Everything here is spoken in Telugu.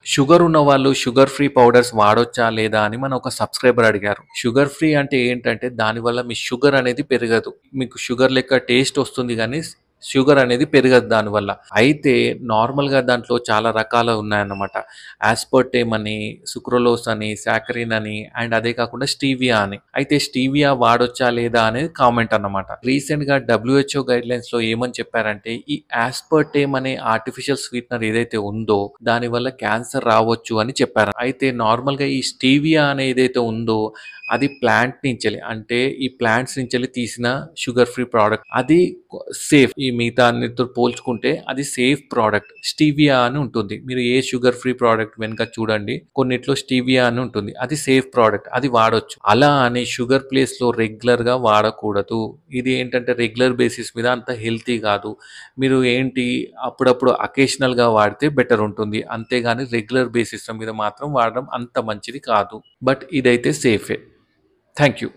షుగర్ ఉన్నవాళ్ళు షుగర్ ఫ్రీ పౌడర్స్ వాడొచ్చా లేదా అని మన ఒక సబ్స్క్రైబర్ అడిగారు. షుగర్ ఫ్రీ అంటే ఏంటంటే దానివల్ల మీ షుగర్ అనేది పెరగదు. మీకు షుగర్ లెక్క టేస్ట్ వస్తుంది గానీ షుగర్ అనేది పెరగదు దానివల్ల. అయితే నార్మల్‌గా దాంట్లో చాలా రకాలు ఉన్నాయన్నమాట. యాస్పర్టేమ్ అని, సుక్రోలోస్ అని, సాకరిన్ అని అండ్ అదే కాకుండా స్టీవియా అని. అయితే స్టీవియా వాడొచ్చా లేదా అనేది కామెంట్ అన్నమాట. రీసెంట్‌గా డబ్ల్యూహెచ్ఓ గైడ్‌లైన్స్‌లో ఏమని చెప్పారంటే ఈ యాస్పర్టేమ్ అనే ఆర్టిఫిషియల్ స్వీట్‌నర్ ఏదైతే ఉందో దానివల్ల క్యాన్సర్ రావచ్చు అని చెప్పారు. అయితే నార్మల్‌గా ఈ స్టీవియా అనే ఏదైతే ఉందో అది ప్లాంట్ నుంచెల్లి అంటే ఈ ప్లాంట్స్ నుంచెల్లి తీసిన షుగర్ ఫ్రీ ప్రొడక్ట్. అది సేఫ్. ఈ మిగతా అన్నిటితో పోల్చుకుంటే అది సేఫ్ ప్రొడక్ట్. స్టీవియా అని ఉంటుంది. మీరు ఏ షుగర్ ఫ్రీ ప్రొడక్ట్ వెనక చూడండి. కొన్నిట్లో స్టీవియా అని ఉంటుంది. అది సేఫ్ ప్రొడక్ట్. అది వాడొచ్చు. అలా అని షుగర్ ప్లేస్‌లో రెగ్యులర్‌గా వాడకూడదు. ఇది ఏంటంటే రెగ్యులర్ బేసిస్ మీద అంత హెల్తీ కాదు. మీరు ఏంటి అప్పుడప్పుడు అకేషనల్‌గా వాడితే బెటర్ ఉంటుంది. అంతేగాని రెగ్యులర్ బేసిస్ మీద మాత్రం వాడడం అంత మంచిది కాదు. బట్ ఇదైతే సేఫే. Thank you.